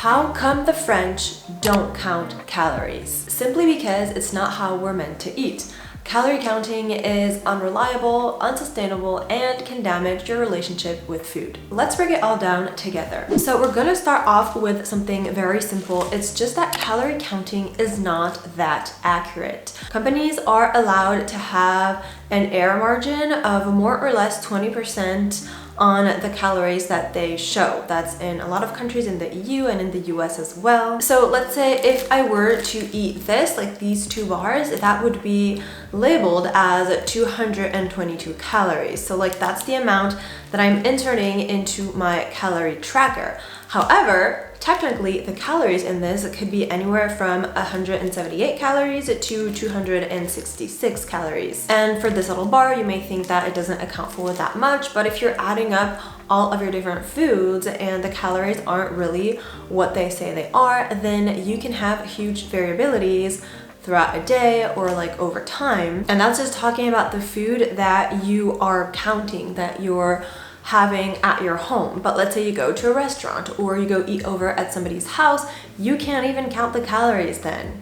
How come the French don't count calories? Simply because it's not how we're meant to eat. Calorie counting is unreliable, unsustainable, and can damage your relationship with food. Let's break it all down together. So we're gonna start off with something very simple. It's just that calorie counting is not that accurate. Companies are allowed to have an error margin of more or less 20% on the calories that they show. That's in a lot of countries in the EU and in the US as well. So let's say if I were to eat this, like these 2 bars, that would be labeled as 222 calories. So like that's the amount that I'm inserting into my calorie tracker. However, technically the calories in this could be anywhere from 178 calories to 266 calories. And for this little bar, you may think that it doesn't account for that much, but if you're adding up all of your different foods and the calories aren't really what they say they are, then you can have huge variabilities throughout a day or like over time. And that's just talking about the food that you are counting, that you're having at your home. But let's say you go to a restaurant or you go eat over at somebody's house, you can't even count the calories then.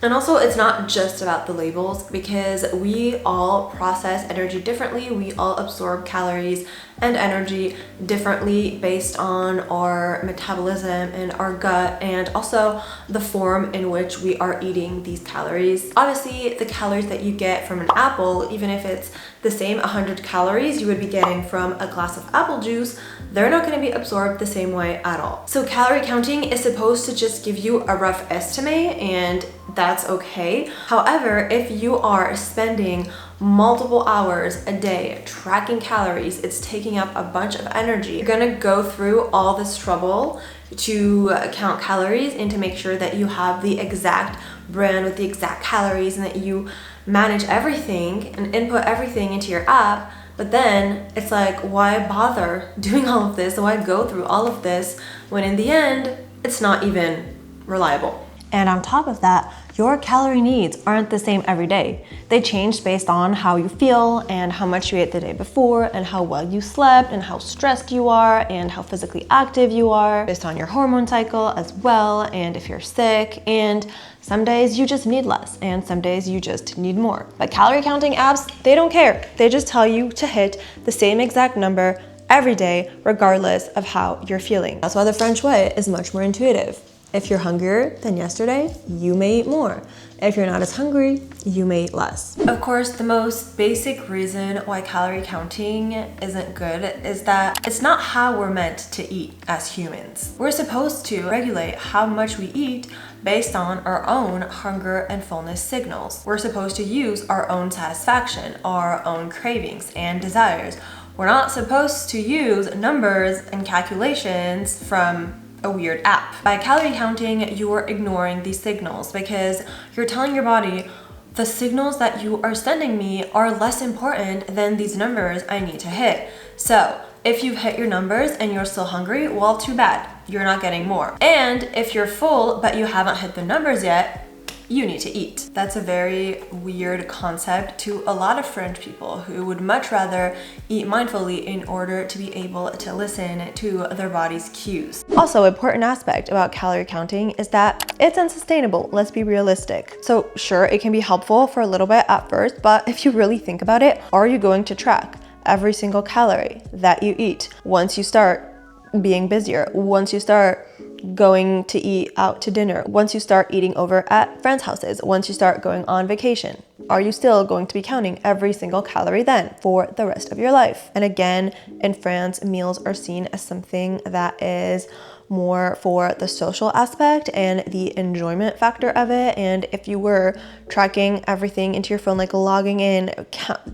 And also it's not just about the labels, because we all process energy differently. We all absorb calories and energy differently based on our metabolism and our gut, and also the form in which we are eating these calories. Obviously, the calories that you get from an apple, even if it's the same 100 calories you would be getting from a glass of apple juice, they're not going to be absorbed the same way at all. So calorie counting is supposed to just give you a rough estimate, and that's okay. However, if you are spending multiple hours a day tracking calories, it's taking up a bunch of energy. You're gonna go through all this trouble to count calories and to make sure that you have the exact brand with the exact calories and that you manage everything and input everything into your app. But then it's like, why bother doing all of this? Why go through all of this when in the end, it's not even reliable? And on top of that, your calorie needs aren't the same every day. They change based on how you feel and how much you ate the day before and how well you slept and how stressed you are and how physically active you are, based on your hormone cycle as well, and if you're sick. And some days you just need less and some days you just need more. But calorie counting apps, they don't care. They just tell you to hit the same exact number every day, regardless of how you're feeling. That's why the French way is much more intuitive. If you're hungrier than yesterday, you may eat more. If you're not as hungry, you may eat less. Of course, the most basic reason why calorie counting isn't good is that it's not how we're meant to eat as humans. We're supposed to regulate how much we eat based on our own hunger and fullness signals. We're supposed to use our own satisfaction, our own cravings and desires. We're not supposed to use numbers and calculations from a weird app. By calorie counting, you are ignoring these signals because you're telling your body, the signals that you are sending me are less important than these numbers I need to hit. So if you've hit your numbers and you're still hungry, well, too bad, you're not getting more. And if you're full but you haven't hit the numbers yet, you need to eat. That's a very weird concept to a lot of French people who would much rather eat mindfully in order to be able to listen to their body's cues. Also, an important aspect about calorie counting is that it's unsustainable. Let's be realistic. So sure, it can be helpful for a little bit at first, but if you really think about it, are you going to track every single calorie that you eat once you start being busier, once you start going to eat out to dinner, once you start eating over at friends' houses, once you start going on vacation? Are you still going to be counting every single calorie then for the rest of your life? And again, in France, meals are seen as something that is more for the social aspect and the enjoyment factor of it. And if you were tracking everything into your phone, like logging in,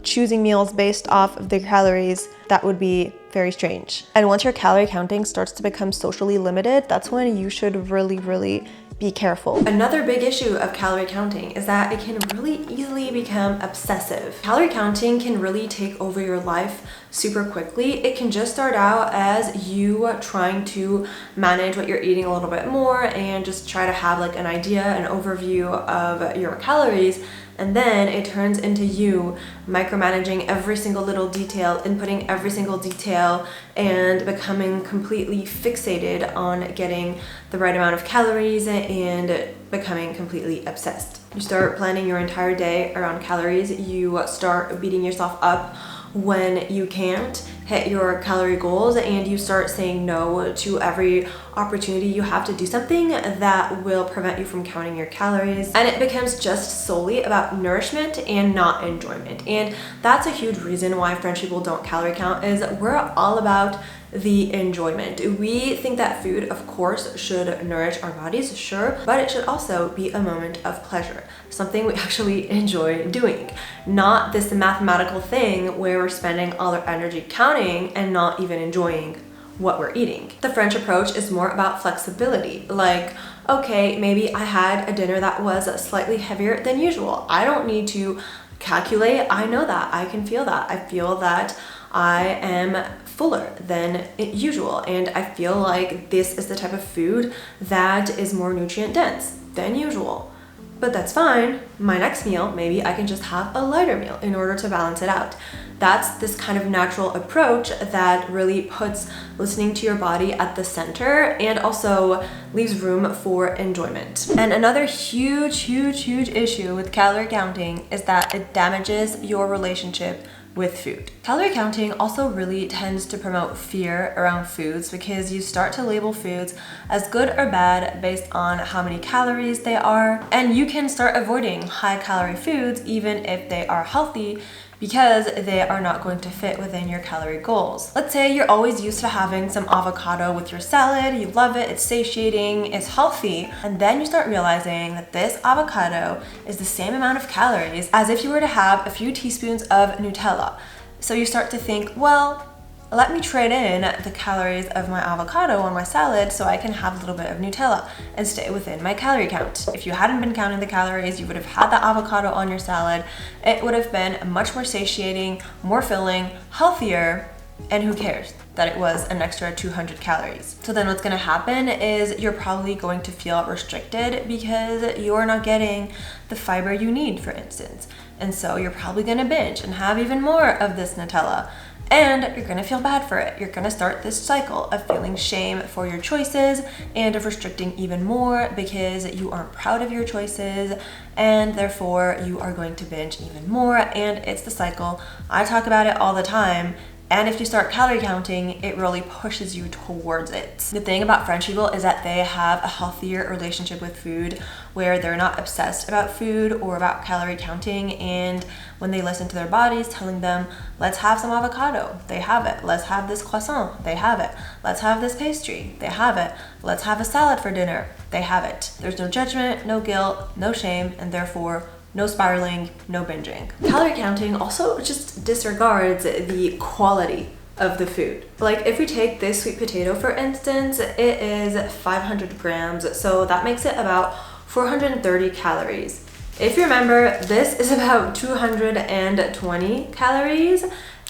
choosing meals based off of the calories, that would be very strange. And once your calorie counting starts to become socially limited, that's when you should really be careful. Another big issue of calorie counting is that it can really easily become obsessive. Calorie counting can really take over your life super quickly. It can just start out as you trying to manage what you're eating a little bit more and just try to have like an idea, an overview of your calories. And then it turns into you micromanaging every single little detail, inputting every single detail, and becoming completely fixated on getting the right amount of calories and becoming completely obsessed. You start planning your entire day around calories. You start beating yourself up when you can't hit your calorie goals, and you start saying no to every opportunity you have to do something that will prevent you from counting your calories. And it becomes just solely about nourishment and not enjoyment. And that's a huge reason why French people don't calorie count, is we're all about the enjoyment. We think that food, of course, should nourish our bodies, sure, but it should also be a moment of pleasure, something we actually enjoy doing, not this mathematical thing where we're spending all our energy counting and not even enjoying what we're eating. The French approach is more about flexibility, like, okay, maybe I had a dinner that was slightly heavier than usual. I don't need to calculate. I know that. I can feel that. I feel that I am fuller than usual, and I feel like this is the type of food that is more nutrient dense than usual. But that's fine. My next meal, maybe I can just have a lighter meal in order to balance it out. That's this kind of natural approach that really puts listening to your body at the center and also leaves room for enjoyment. And another huge issue with calorie counting is that it damages your relationship with food. Calorie counting also really tends to promote fear around foods, because you start to label foods as good or bad based on how many calories they are, and you can start avoiding high calorie foods even if they are healthy, because they are not going to fit within your calorie goals. Let's say you're always used to having some avocado with your salad, you love it, it's satiating, it's healthy, and then you start realizing that this avocado is the same amount of calories as if you were to have a few teaspoons of Nutella. So you start to think, well, let me trade in the calories of my avocado on my salad so I can have a little bit of Nutella and stay within my calorie count. If you hadn't been counting the calories, you would have had the avocado on your salad. It would have been much more satiating, more filling, healthier, and who cares that it was an extra 200 calories. So then what's gonna happen is you're probably going to feel restricted because you're not getting the fiber you need, for instance. And so you're probably gonna binge and have even more of this Nutella. And you're gonna feel bad for it. You're gonna start this cycle of feeling shame for your choices and of restricting even more because you aren't proud of your choices, and therefore you are going to binge even more, and it's the cycle. I talk about it all the time. And if you start calorie counting, it really pushes you towards it. The thing about French people is that they have a healthier relationship with food, where they're not obsessed about food or about calorie counting, and when they listen to their bodies telling them, let's have some avocado, they have it. Let's have this croissant, they have it. Let's have this pastry, they have it. Let's have a salad for dinner, they have it. There's no judgment, no guilt, no shame, and therefore no spiraling, no binging. Calorie counting also just disregards the quality of the food. Like if we take this sweet potato, for instance, it is 500 grams, so that makes it about 430 calories. If you remember, this is about 220 calories,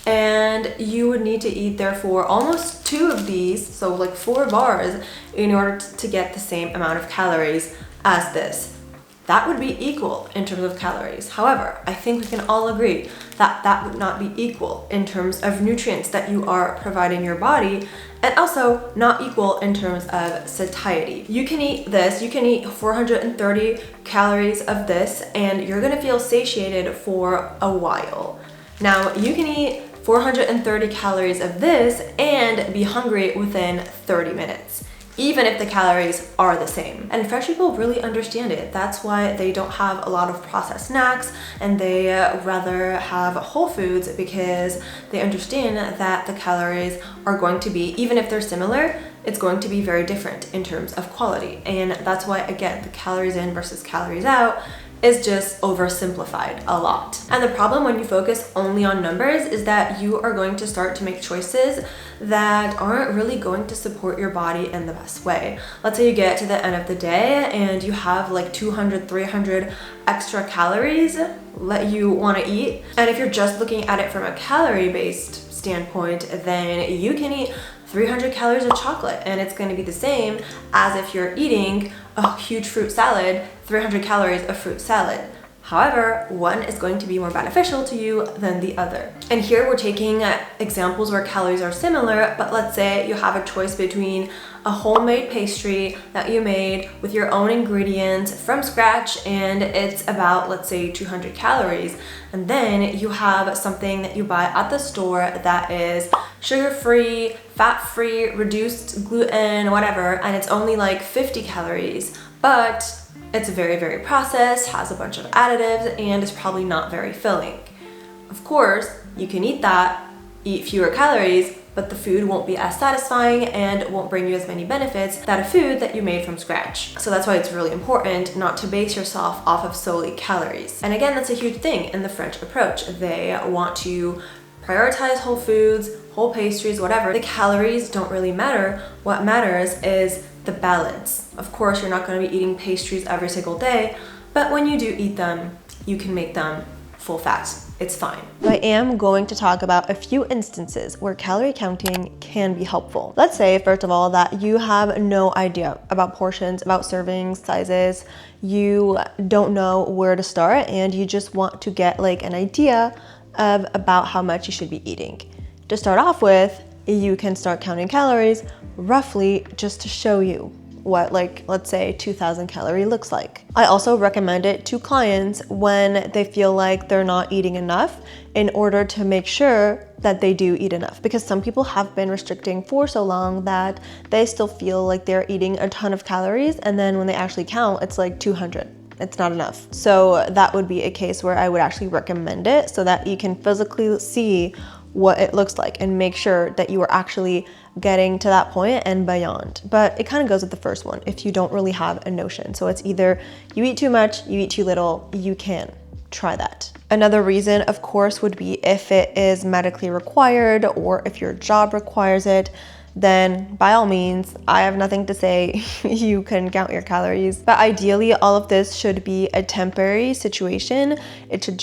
and you would need to eat therefore almost 2 of these, so like 4 bars, in order to get the same amount of calories as this. That would be equal in terms of calories. However, I think we can all agree that that would not be equal in terms of nutrients that you are providing your body, and also not equal in terms of satiety. You can eat this, you can eat 430 calories of this, and you're gonna feel satiated for a while. Now, you can eat 430 calories of this and be hungry within 30 minutes. Even if the calories are the same. And French people really understand it. That's why they don't have a lot of processed snacks, and they rather have whole foods, because they understand that the calories are going to be, even if they're similar, it's going to be very different in terms of quality. And that's why, again, the calories in versus calories out is just oversimplified a lot. And the problem when you focus only on numbers is that you are going to start to make choices that aren't really going to support your body in the best way. Let's say you get to the end of the day and you have like 200, 300 extra calories that you want to eat. And if you're just looking at it from a calorie-based standpoint, then you can eat 300 calories of chocolate, and it's going to be the same as if you're eating a huge fruit salad, 300 calories of fruit salad. However, one is going to be more beneficial to you than the other. And here we're taking examples where calories are similar, but let's say you have a choice between a homemade pastry that you made with your own ingredients from scratch, and it's about, let's say, 200 calories. And then you have something that you buy at the store that is sugar-free, fat-free, reduced gluten, whatever, and it's only like 50 calories, but it's very, very processed, has a bunch of additives, and is probably not very filling. Of course, you can eat that, eat fewer calories, but the food won't be as satisfying and won't bring you as many benefits that a food that you made from scratch. So that's why it's really important not to base yourself off of solely calories. And again, that's a huge thing in the French approach. They want to prioritize whole foods, whole pastries, whatever. The calories don't really matter. What matters is the balance. Of course, you're not going to be eating pastries every single day, but when you do eat them, you can make them full fat. It's fine. I am going to talk about a few instances where calorie counting can be helpful. Let's say, first of all, that you have no idea about portions, about serving sizes. You don't know where to start, and you just want to get like an idea of about how much you should be eating. To start off with, you can start counting calories roughly just to show you what, like, let's say 2,000 calorie looks like. I also recommend it to clients when they feel like they're not eating enough, in order to make sure that they do eat enough, because some people have been restricting for so long that they still feel like they're eating a ton of calories, and then when they actually count, it's like 200. It's not enough. So that would be a case where I would actually recommend it, so that you can physically see what it looks like and make sure that you are actually getting to that point and beyond. But it kind of goes with the first one if you don't really have a notion. So it's either you eat too much, you eat too little. You can try that. Another reason, of course, would be if it is medically required or if your job requires it, then by all means, I have nothing to say. You can count your calories. But ideally, all of this should be a temporary situation. It should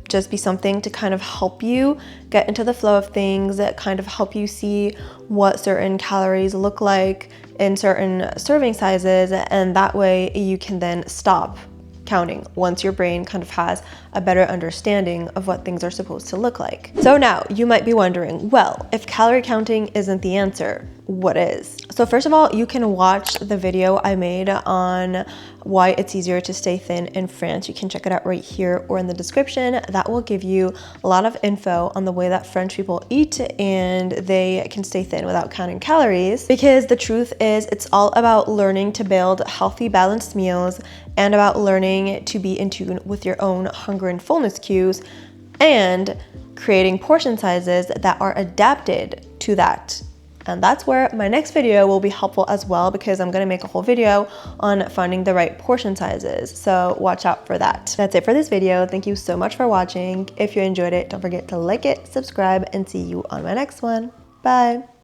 just be something to kind of help you get into the flow of things, that kind of help you see what certain calories look like in certain serving sizes, and that way you can then stop counting once your brain kind of has a better understanding of what things are supposed to look like. So now you might be wondering, well, if calorie counting isn't the answer, what is? So first of all, you can watch the video I made on why it's easier to stay thin in France. You can check it out right here or in the description. That will give you a lot of info on the way that French people eat and they can stay thin without counting calories. Because the truth is, it's all about learning to build healthy, balanced meals, and about learning to be in tune with your own hunger and fullness cues, and creating portion sizes that are adapted to that. And that's where my next video will be helpful as well, because I'm going to make a whole video on finding the right portion sizes. So watch out for that. That's it for this video. Thank you so much for watching. If you enjoyed it, don't forget to like it, subscribe, and see you on my next one. Bye.